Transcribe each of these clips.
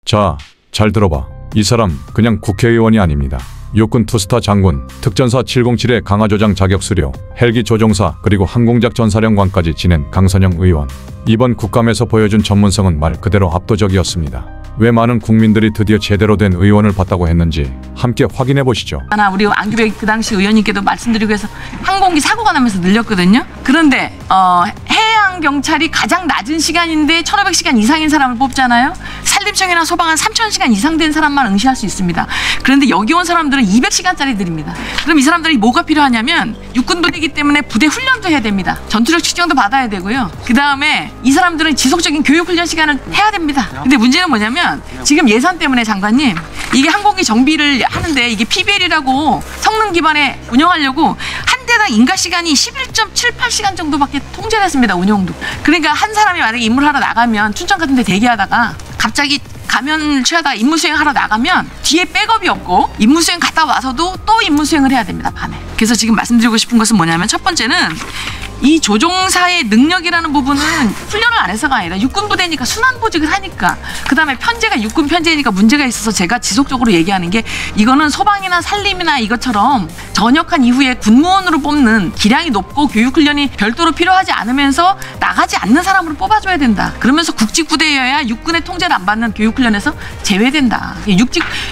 자, 잘 들어봐. 이 사람 그냥 국회의원이 아닙니다. 육군 투스타 장군, 특전사 707의 강화조장 자격 수료, 헬기 조종사, 그리고 항공작 전사령관까지 지낸 강선영 의원. 이번 국감에서 보여준 전문성은 말 그대로 압도적이었습니다. 왜 많은 국민들이 드디어 제대로 된 의원을 봤다고 했는지 함께 확인해 보시죠. 우리 안규백 그 당시 의원님께도 말씀드리고 해서 항공기 사고가 나면서 늘렸거든요. 그런데 해양 경찰이 가장 낮은 시간인데 1500시간 이상인 사람을 뽑잖아요. 산림청이나 소방은 3000시간 이상 된 사람만 응시할 수 있습니다. 그런데 여기 온 사람들은 200시간짜리들입니다. 그럼 이 사람들이 뭐가 필요하냐면 육군 부대이기 때문에 부대 훈련도 해야 됩니다. 전투력 측정도 받아야 되고요. 그 다음에 이 사람들은 지속적인 교육 훈련 시간을 해야 됩니다. 근데 문제는 뭐냐면 지금 예산 때문에 장관님, 이게 항공기 정비를 하는데 이게 PBL이라고 성능 기반에 운영하려고 한 대당 인가 시간이 11.78시간 정도밖에 통제됐습니다. 운영도. 그러니까 한 사람이 만약에 임무하러 나가면 춘천 같은 데 대기하다가 갑자기 가면을 취하다가 임무수행하러 나가면 뒤에 백업이 없고 임무수행 갔다 와서도 또 임무수행을 해야 됩니다. 밤에. 그래서 지금 말씀드리고 싶은 것은 뭐냐면 첫 번째는 이 조종사의 능력이라는 부분은 훈련을 안 해서가 아니라 육군부대니까 순환보직을 하니까, 그 다음에 편제가 육군 편제니까 문제가 있어서 제가 지속적으로 얘기하는 게, 이거는 소방이나 산림이나 이것처럼 전역한 이후에 군무원으로 뽑는 기량이 높고 교육훈련이 별도로 필요하지 않으면서 나가지 않는 사람으로 뽑아줘야 된다. 그러면서 국직부대여야 육군의 통제를 안 받는 교육훈련에서 제외된다.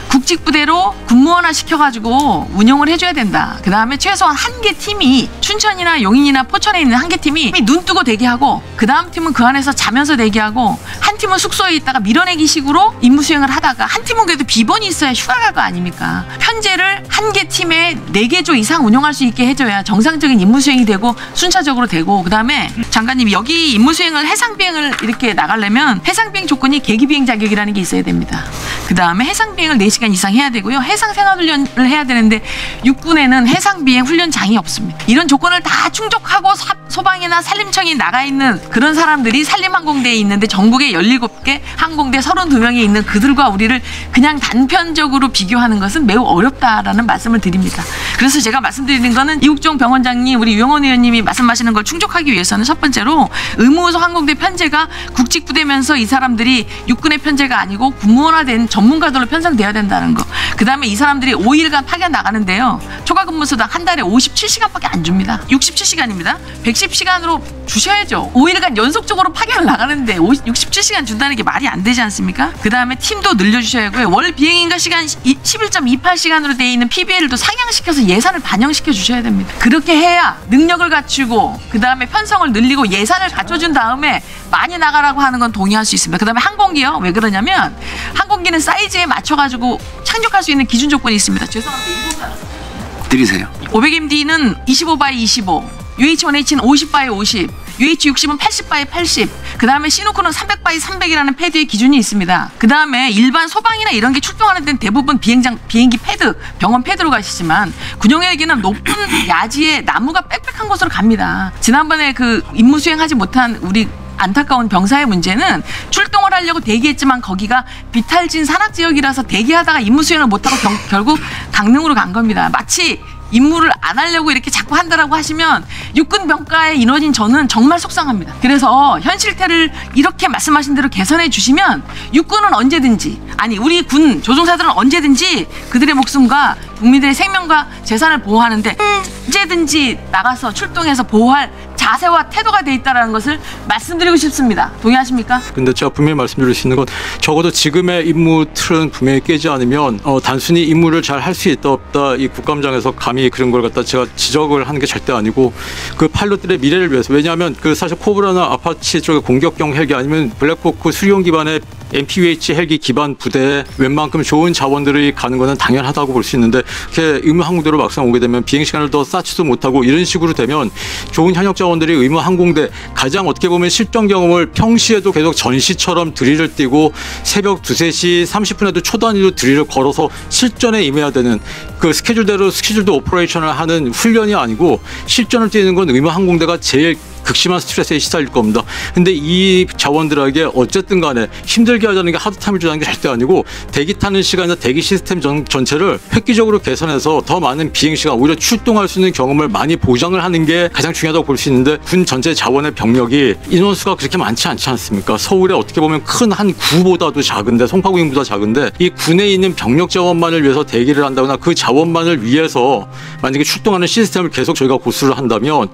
국직부대로 군무원화 시켜가지고 운영을 해줘야 된다. 그 다음에 최소한 한 개 팀이 춘천이나 용인이나 포천에 있는 한 개 팀이 눈 뜨고 대기하고, 그 다음 팀은 그 안에서 자면서 대기하고, 한 팀은 숙소에 있다가 밀어내기 식으로 임무 수행을 하다가, 한 팀은 그래도 비번이 있어야 휴가 갈 거 아닙니까? 편제를 한 개 팀에 4개 조 이상 운영할 수 있게 해줘야 정상적인 임무 수행이 되고 순차적으로 되고, 그 다음에 장관님, 여기 임무 수행을 해상비행을 이렇게 나가려면 해상비행 조건이 계기비행 자격이라는 게 있어야 됩니다. 그 다음에 해상비행을 4시간 이상 해야 되고요. 해상생활훈련을 해야 되는데 육군에는 해상비행 훈련장이 없습니다. 이런 조건을 다 충족하고 소방이나 산림청이 나가 있는 그런 사람들이 산림항공대에 있는데, 전국에 17개 항공대 32명이 있는 그들과 우리를 그냥 단편적으로 비교하는 것은 매우 어렵다라는 말씀을 드립니다. 그래서 제가 말씀드리는 거는 이국종 병원장님, 우리 유영원 의원님이 말씀하시는 걸 충족하기 위해서는 첫 번째로 의무소 항공대 편제가 국직부대면서 이 사람들이 육군의 편제가 아니고 군무원화된 전문가들로 편성되어야 된다는 거. 그 다음에 이 사람들이 5일간 파견 나가는데요. 초과 근무수당 한 달에 57시간밖에 안 줍니다. 67시간입니다. 110시간으로 주셔야죠. 5일간 연속적으로 파견을 나가는데 67시간 준다는 게 말이 안 되지 않습니까? 그 다음에 팀도 늘려주셔야 하고요. 월 비행인가 시간 11.28시간으로 되어 있는 PBL도 상향시켜서 예산을 반영시켜 주셔야 됩니다. 그렇게 해야 능력을 갖추고, 그 다음에 편성을 늘리고 예산을 갖춰준 다음에 많이 나가라고 하는 건 동의할 수 있습니다. 그 다음에 항공기요. 왜 그러냐면 항공기는 사이즈에 맞춰가지고 착륙할 수 있는 기준 조건이 있습니다. 죄송합니다. 일본 드리세요. 500MD는 25/25, UH-1H는 50/50, UH-60은 80/80, 그 다음에 시누크는 300/300이라는 패드의 기준이 있습니다. 그 다음에 일반 소방이나 이런 게 출동하는 데는 대부분 비행기 패드, 병원 패드로 가시지만 군용헬기는 높은 야지에 나무가 빽빽한 곳으로 갑니다. 지난번에 그 임무 수행하지 못한 우리 안타까운 병사의 문제는 출동을 하려고 대기했지만 거기가 비탈진 산악지역이라서 대기하다가 임무 수행을 못하고 결국 강릉으로 간 겁니다. 마치 임무를 안 하려고 이렇게 자꾸 한다라고 하시면 육군 병가의 인원인 저는 정말 속상합니다. 그래서 현실태를 이렇게 말씀하신 대로 개선해 주시면 육군은 언제든지, 아니 우리 군 조종사들은 언제든지 그들의 목숨과 국민들의 생명과 재산을 보호하는데 언제든지 나가서 출동해서 보호할 자세와 태도가 돼 있다는 것을 말씀드리고 싶습니다. 동의하십니까? 근데 제가 분명히 말씀드릴 수 있는 건, 적어도 지금의 임무 틀은 분명히 깨지 않으면 단순히 임무를 잘 할 수 있다 없다 이 국감장에서 감히 그런 걸 갖다 제가 지적을 하는 게 절대 아니고, 그 파일럿들의 미래를 위해서. 왜냐하면 그 사실 코브라나 아파치 쪽의 공격형 헬기 아니면 블랙호크 수리용 기반의 MPVH 헬기 기반 부대에 웬만큼 좋은 자원들이 가는 것은 당연하다고 볼 수 있는데, 그렇게 의무 항공대로 막상 오게 되면 비행 시간을 더 쌓지도 못하고 이런 식으로 되면 좋은 현역 자원들이 의무 항공대, 가장 어떻게 보면 실전 경험을 평시에도 계속 전시처럼 드릴을 띄고 새벽 2, 3시 30분에도 초 단위로 드릴을 걸어서 실전에 임해야 되는, 그 스케줄대로 스케줄도 오퍼레이션을 하는 훈련이 아니고 실전을 뛰는 건 의무 항공대가 제일 극심한 스트레스에 시달릴 겁니다. 근데 이 자원들에게 어쨌든 간에 힘들게 하자는 게 하드타임을 주자는 게 절대 아니고 대기 타는 시간이나 대기 시스템 전체를 획기적으로 개선해서 더 많은 비행 시간, 오히려 출동할 수 있는 경험을 많이 보장을 하는 게 가장 중요하다고 볼 수 있는데 군 전체 자원의 병력이 인원수가 그렇게 많지 않지 않습니까? 서울에 어떻게 보면 큰 한 구보다도 작은데 송파구인보다 작은데 이 군에 있는 병력 자원만을 위해서 대기를 한다거나 그 자원만을 위해서 만약에 출동하는 시스템을 계속 저희가 고수를 한다면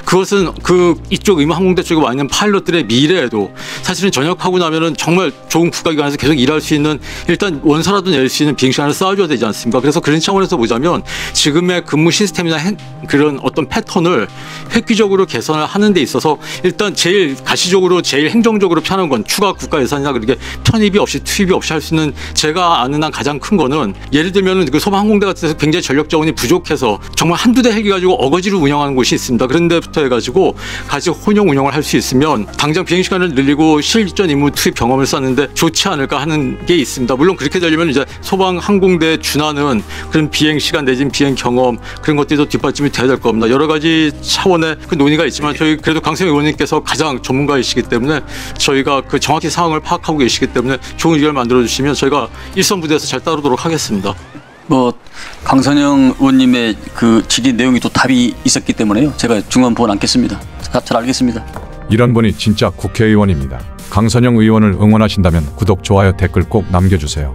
그것은 그 이쪽 의무항공대 쪽에 와 있는 파일럿들의 미래에도 사실은 전역하고 나면은 정말 좋은 국가기관에서 계속 일할 수 있는 일단 원서라도 낼 수 있는 비행시간을 쌓아줘야 되지 않습니까? 그래서 그런 차원에서 보자면 지금의 근무 시스템이나 그런 어떤 패턴을 획기적으로 개선을 하는 데 있어서 일단 제일 가시적으로 제일 행정적으로 편한 건 추가 국가 예산이나 그렇게 편입이 없이 투입이 없이 할 수 있는 제가 아는 한 가장 큰 거는 예를 들면은 그 소방항공대 같은 데서 굉장히 전력 자원이 부족해서 정말 한두 대 헬기 가지고 어거지로 운영하는 곳이 있습니다. 그런 데부터 해가지고 같이 혼용 운영을 할 수 있으면 당장 비행 시간을 늘리고 실전 임무 투입 경험을 쌓는데 좋지 않을까 하는 게 있습니다. 물론 그렇게 되려면 이제 소방항공대에 준하는 그런 비행 시간 내진 비행 경험 그런 것들도 뒷받침이 돼야 될 겁니다. 여러 가지 차원의 그 논의가 있지만 저희 그래도 강승 의원님께서 가장 전문가이시기 때문에 저희가 그 정확히 상황을 파악하고 계시기 때문에 좋은 의견을 만들어 주시면 저희가 일선 부대에서 잘 따르도록 하겠습니다. 뭐 강선영 의원님의 그 질의 내용이 또 답이 있었기 때문에요. 제가 중간 보원 않겠습니다. 잘 알겠습니다. 이런 분이 진짜 국회의원입니다. 강선영 의원을 응원하신다면 구독, 좋아요, 댓글 꼭 남겨주세요.